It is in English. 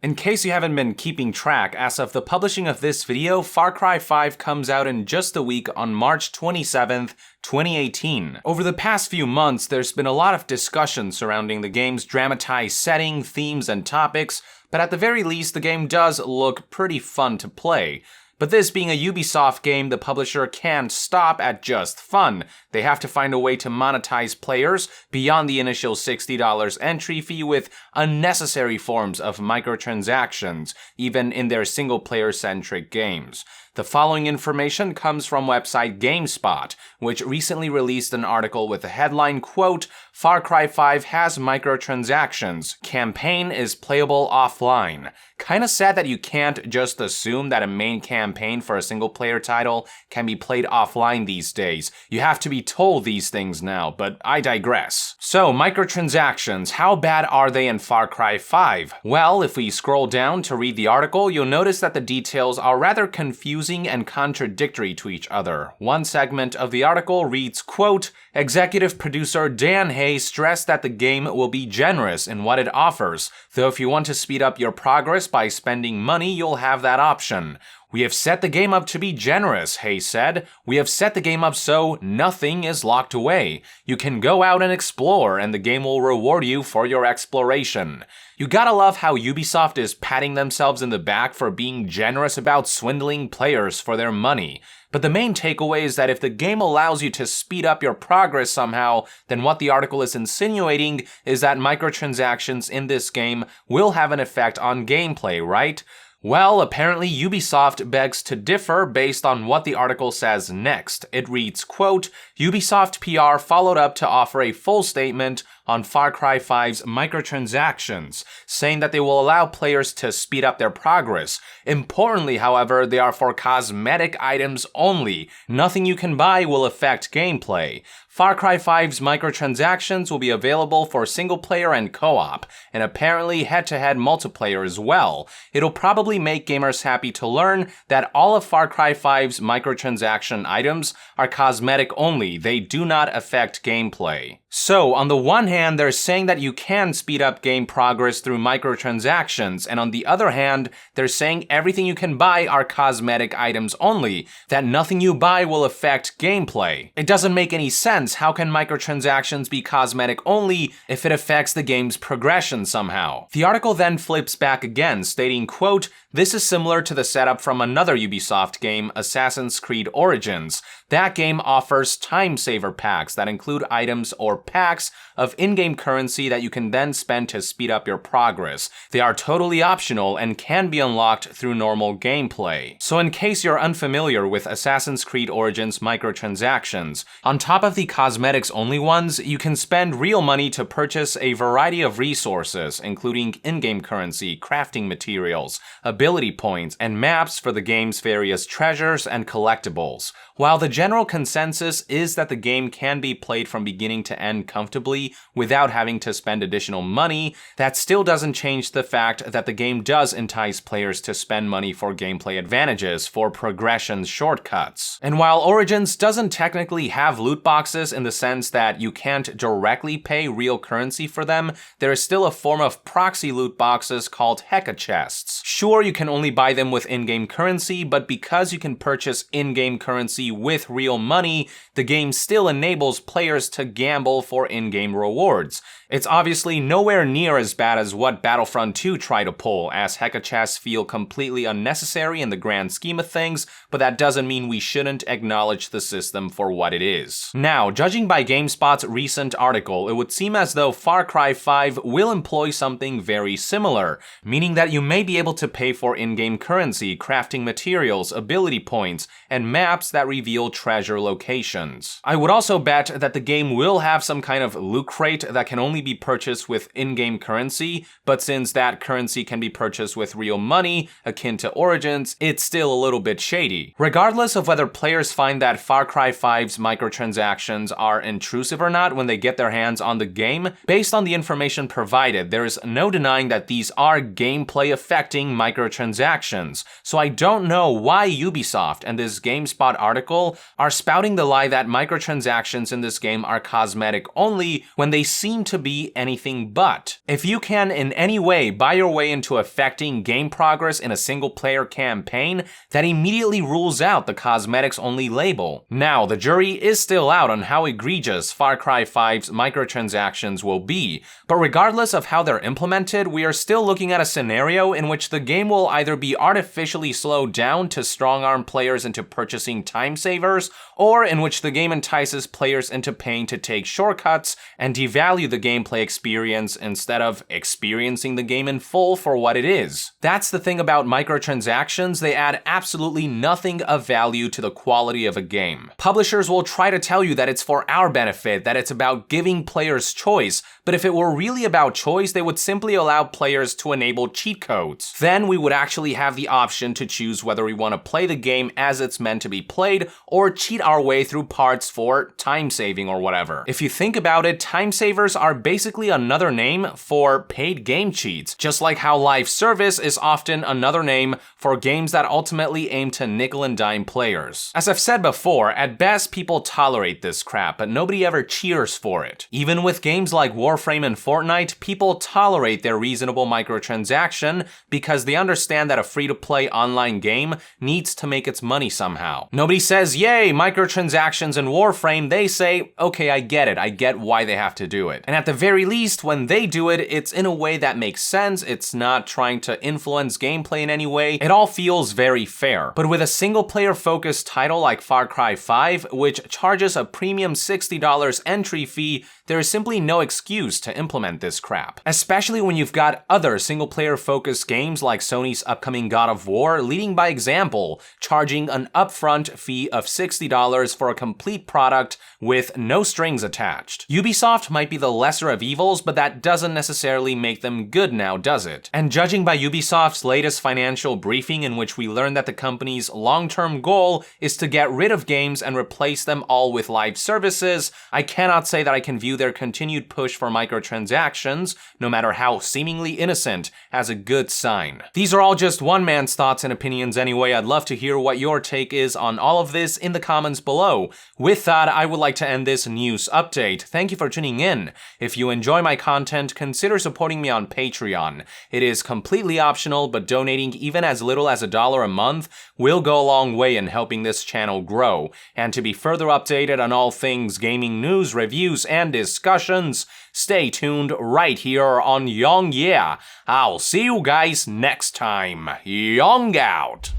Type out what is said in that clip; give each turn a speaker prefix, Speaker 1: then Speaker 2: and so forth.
Speaker 1: In case you haven't been keeping track, as of the publishing of this video, Far Cry 5 comes out in just a week on March 27th, 2018. Over the past few months, there's been a lot of discussion surrounding the game's dramatized setting, themes, and topics, but at the very least, the game does look pretty fun to play. But this being a Ubisoft game, the publisher can't stop at just fun. They have to find a way to monetize players beyond the initial $60 entry fee with unnecessary forms of microtransactions, even in their single-player-centric games. The following information comes from website GameSpot, which recently released an article with the headline, quote, "Far Cry 5 has microtransactions. Campaign is playable offline." Kinda sad that you can't just assume that a main campaign for a single-player title can be played offline these days. You have to be told these things now, but I digress. So, microtransactions, how bad are they in Far Cry 5? Well, if we scroll down to read the article, you'll notice that the details are rather confusing and contradictory to each other. One segment of the article reads, quote, "Executive producer Dan Hay stressed that the game will be generous in what it offers, though if you want to speed up your progress by spending money, you'll have that option. We have set the game up to be generous," Hay said. "We have set the game up so nothing is locked away. You can go out and explore, and the game will reward you for your exploration." You gotta love how Ubisoft is patting themselves in the back for being generous about swindling players for their money. But the main takeaway is that if the game allows you to speed up your progress somehow, then what the article is insinuating is that microtransactions in this game will have an effect on gameplay, right? Well, apparently Ubisoft begs to differ based on what the article says next. It reads, quote, "Ubisoft PR followed up to offer a full statement on Far Cry 5's microtransactions, saying that they will allow players to speed up their progress. Importantly, however, they are for cosmetic items only. Nothing you can buy will affect gameplay. Far Cry 5's microtransactions will be available for single-player and co-op, and apparently head-to-head multiplayer as well. It'll probably make gamers happy to learn that all of Far Cry 5's microtransaction items are cosmetic only. They do not affect gameplay." So, on the one hand, they're saying that you can speed up game progress through microtransactions, and on the other hand, they're saying everything you can buy are cosmetic items only, that nothing you buy will affect gameplay. It doesn't make any sense. How can microtransactions be cosmetic only if it affects the game's progression somehow? The article then flips back again, stating, quote, "This is similar to the setup from another Ubisoft game, Assassin's Creed Origins. That game offers time saver packs that include items or packs of in-game currency that you can then spend to speed up your progress. They are totally optional and can be unlocked through normal gameplay." So in case you're unfamiliar with Assassin's Creed Origins microtransactions, on top of the cosmetics only ones, you can spend real money to purchase a variety of resources, including in-game currency, crafting materials, ability points, and maps for the game's various treasures and collectibles. While the general consensus is that the game can be played from beginning to end comfortably without having to spend additional money, that still doesn't change the fact that the game does entice players to spend money for gameplay advantages, for progression shortcuts. And while Origins doesn't technically have loot boxes in the sense that you can't directly pay real currency for them, there is still a form of proxy loot boxes called Heka chests. Sure, you can only buy them with in-game currency, but because you can purchase in-game currency with real money, the game still enables players to gamble for in-game rewards. It's obviously nowhere near as bad as what Battlefront 2 tried to pull, as Heka chests feel completely unnecessary in the grand scheme of things, but that doesn't mean we shouldn't acknowledge the system for what it is. Now, judging by GameSpot's recent article, it would seem as though Far Cry 5 will employ something very similar, meaning that you may be able to pay for in-game currency, crafting materials, ability points, and maps that reveal treasure locations. I would also bet that the game will have some kind of loot crate that can only be purchased with in-game currency, but since that currency can be purchased with real money, akin to Origins, it's still a little bit shady. Regardless of whether players find that Far Cry 5's microtransactions are intrusive or not when they get their hands on the game, based on the information provided, there is no denying that these are gameplay affecting microtransactions microtransactions, so I don't know why Ubisoft and this GameSpot article are spouting the lie that microtransactions in this game are cosmetic only when they seem to be anything but. If you can in any way buy your way into affecting game progress in a single-player campaign, that immediately rules out the cosmetics-only label. Now, the jury is still out on how egregious Far Cry 5's microtransactions will be, but regardless of how they're implemented, we are still looking at a scenario in which the game will either be artificially slowed down to strong-arm players into purchasing time savers, or in which the game entices players into paying to take shortcuts and devalue the gameplay experience instead of experiencing the game in full for what it is. That's the thing about microtransactions, they add absolutely nothing of value to the quality of a game. Publishers will try to tell you that it's for our benefit, that it's about giving players choice, but if it were really about choice, they would simply allow players to enable cheat codes. Then we would actually have the option to choose whether we want to play the game as it's meant to be played, or cheat our way through parts for time saving or whatever. If you think about it, time savers are basically another name for paid game cheats, just like how live service is often another name for games that ultimately aim to nickel and dime players. As I've said before, at best people tolerate this crap, but nobody ever cheers for it. Even with games like Warframe and Fortnite, people tolerate their reasonable microtransaction because they understand that a free-to-play online game needs to make its money somehow. Nobody says, yay, microtransactions in Warframe, they say, okay, I get it, I get why they have to do it. And at the very least, when they do it, it's in a way that makes sense, it's not trying to influence gameplay in any way, it all feels very fair. But with a single-player focused title like Far Cry 5, which charges a premium $60 entry fee, there is simply no excuse to implement this crap. Especially when you've got other single-player focused games like Sony's upcoming God of War leading by example, charging an upfront fee of $60 for a complete product with no strings attached. Ubisoft might be the lesser of evils, but that doesn't necessarily make them good now, does it? And judging by Ubisoft's latest financial briefing, in which we learned that the company's long-term goal is to get rid of games and replace them all with live services, I cannot say that I can view their continued push for microtransactions, no matter how seemingly innocent, as a good sign. These are all just one man's thoughts and opinions anyway. I'd love to hear what your take is on all of this in the comments below. With that, I would like to end this news update. Thank you for tuning in. If you enjoy my content, consider supporting me on Patreon. It is completely optional, but donating even as little as $1 a month will go a long way in helping this channel grow. And to be further updated on all things gaming news, reviews, and discussions, stay tuned right here on Young Yeah. I'll see you guys next time. Young out!